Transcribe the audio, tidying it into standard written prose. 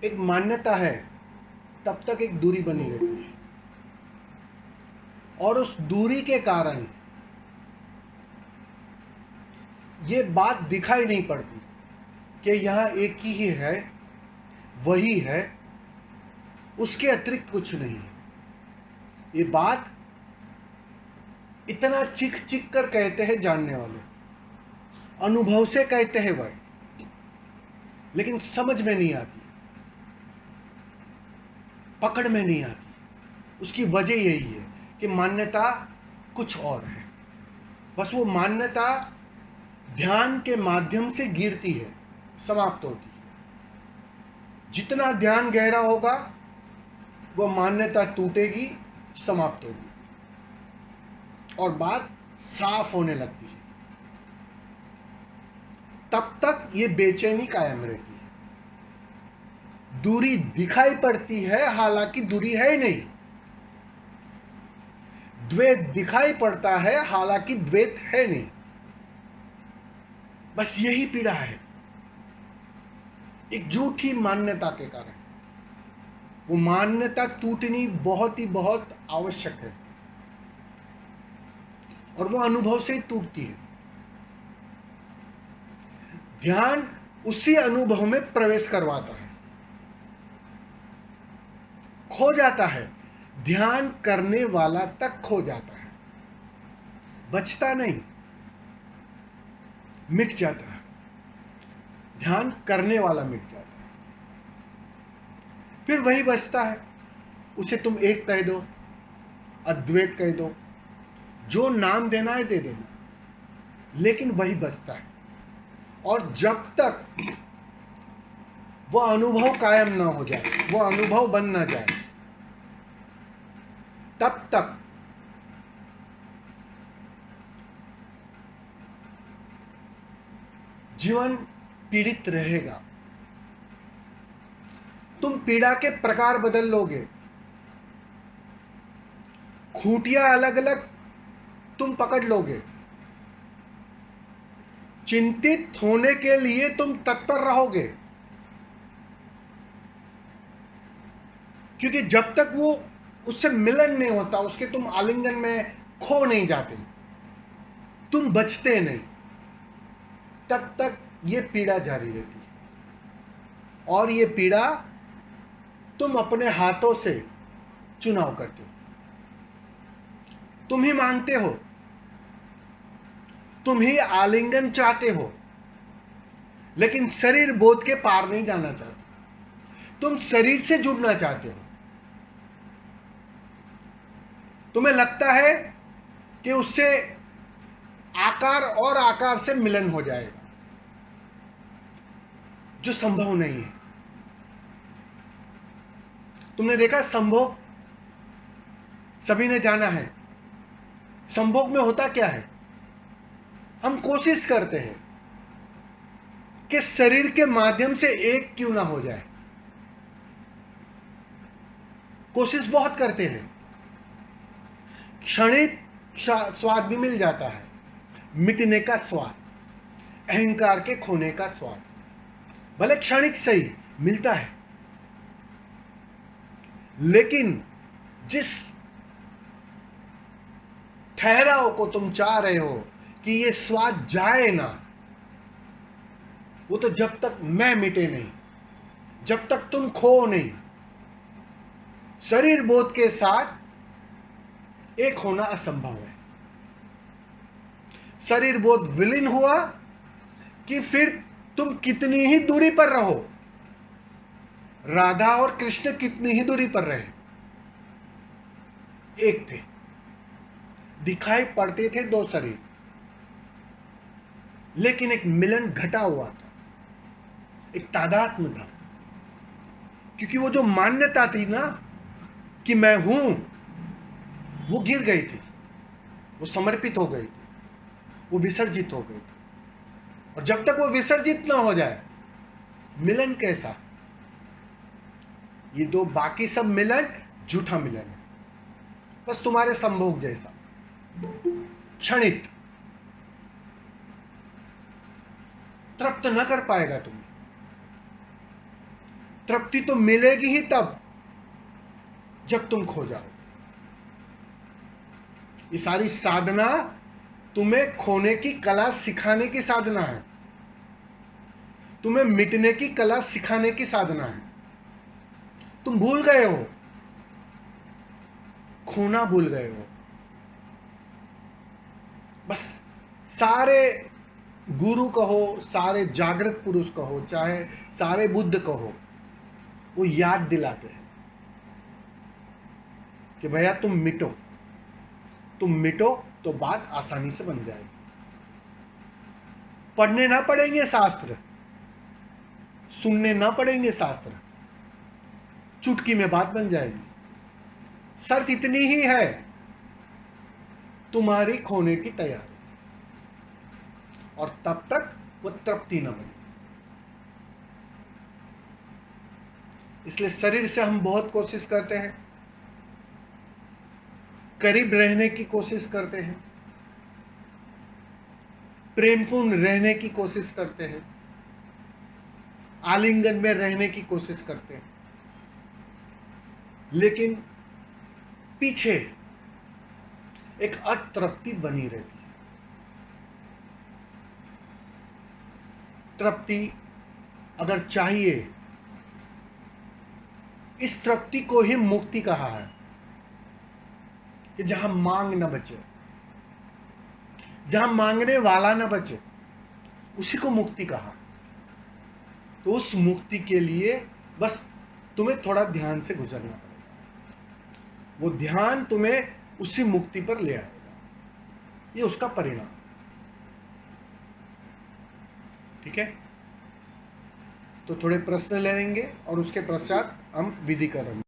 एक मान्यता है तब तक एक दूरी बनी रहती है, और उस दूरी के कारण ये बात दिखाई नहीं पड़ती कि यहाँ एक ही है, वही है, उसके अतिरिक्त कुछ नहीं है। ये बात इतना चिख चिख कर कहते हैं जानने वाले, अनुभव से कहते हैं वह, लेकिन समझ में नहीं आती, पकड़ में नहीं आती। उसकी वजह यही है कि मान्यता कुछ और है। बस वो मान्यता ध्यान के माध्यम से गिरती है, समाप्त होती है। जितना ध्यान गहरा होगा वो मान्यता टूटेगी, समाप्त होगी, और बात साफ होने लगती है। तब तक ये बेचैनी कायम रहती है। दूरी दिखाई पड़ती है, हालांकि दूरी है ही नहीं। द्वैत दिखाई पड़ता है, हालांकि द्वैत है नहीं। बस यही पीड़ा है, एक झूठी मान्यता के कारण। वो मान्यता टूटनी बहुत ही बहुत आवश्यक है, और वो अनुभव से ही टूटती है। ध्यान उसी अनुभव में प्रवेश करवाता है, खो जाता है, ध्यान करने वाला तक खो जाता है, बचता नहीं, मिट जाता है। ध्यान करने वाला मिट जाता है, फिर वही बचता है। उसे तुम एक कह दो, अद्वैत कह दो, जो नाम देना है दे देना, लेकिन वही बचता है। और जब तक वह अनुभव कायम ना हो जाए, वह अनुभव बन ना जाए, तब तक जीवन पीड़ित रहेगा। तुम पीड़ा के प्रकार बदल लोगे, खूंटियां अलग अलग तुम पकड़ लोगे, चिंतित होने के लिए तुम तत्पर रहोगे, क्योंकि जब तक वो उससे मिलन नहीं होता, उसके तुम आलिंगन में खो नहीं जाते, तुम बचते नहीं, तब तक ये पीड़ा जारी रहती है। और ये पीड़ा तुम अपने हाथों से चुनाव करते हो, तुम ही मांगते हो, तुम ही आलिंगन चाहते हो, लेकिन शरीर बोध के पार नहीं जाना चाहते। तुम शरीर से जुड़ना चाहते हो। तुम्हें लगता है कि उससे आकार और आकार से मिलन हो जाएगा, जो संभव नहीं है। तुमने देखा संभोग, सभी ने जाना है। संभोग में होता क्या है? हम कोशिश करते हैं कि शरीर के माध्यम से एक क्यों ना हो जाए, कोशिश बहुत करते हैं। क्षणिक स्वाद भी मिल जाता है, मिटने का स्वाद, अहंकार के खोने का स्वाद, भले क्षणिक सही मिलता है, लेकिन जिस ठहराव को तुम चाह रहे हो कि ये स्वाद जाए ना, वो तो जब तक मैं मिटे नहीं, जब तक तुम खो नहीं, शरीर बोध के साथ एक होना असंभव है। शरीर बोध विलीन हुआ कि फिर तुम कितनी ही दूरी पर रहो, राधा और कृष्ण कितनी ही दूरी पर रहे, एक थे, दिखाई पड़ते थे दो शरीर, लेकिन एक मिलन घटा हुआ था, एक तादात्म्य था। क्योंकि वो जो मान्यता थी ना कि मैं हूं, वो गिर गई थी, वो समर्पित हो गई थी, वो विसर्जित हो गई थी। और जब तक वो विसर्जित ना हो जाए, मिलन कैसा? ये दो बाकी सब मिलन झूठा मिलन है, बस तुम्हारे संभोग जैसा, क्षणिक, तृप्त न कर पाएगा तुम्हें। तृप्ति तो मिलेगी ही तब जब तुम खो जाओ। ये सारी साधना तुम्हें खोने की कला सिखाने की साधना है, तुम्हें मिटने की कला सिखाने की साधना है। तुम भूल गए हो, खोना भूल गए हो। बस सारे गुरु कहो, सारे जागृत पुरुष कहो, चाहे सारे बुद्ध कहो, वो याद दिलाते हैं कि भैया तुम मिटो तो बात आसानी से बन जाएगी। पढ़ने ना पड़ेंगे शास्त्र, सुनने ना पड़ेंगे शास्त्र, चुटकी में बात बन जाएगी। शर्त इतनी ही है, तुम्हारी खोने की तैयारी, और तब तक वो तृप्ति न बने। इसलिए शरीर से हम बहुत कोशिश करते हैं, करीब रहने की कोशिश करते हैं, प्रेमपूर्ण रहने की कोशिश करते हैं, आलिंगन में रहने की कोशिश करते हैं, लेकिन पीछे एक अतृप्ति बनी रहती है। तृप्ति अगर चाहिए, इस तृप्ति को ही मुक्ति कहा है, कि जहां मांग न बचे, जहां मांगने वाला न बचे, उसी को मुक्ति कहा। तो उस मुक्ति के लिए बस तुम्हें थोड़ा ध्यान से गुजरना पड़ेगा, वो ध्यान तुम्हें उसी मुक्ति पर ले आएगा। ये उसका परिणाम, ठीक है। तो थोड़े प्रश्न ले लेंगे और उसके पश्चात हम विधि करेंगे।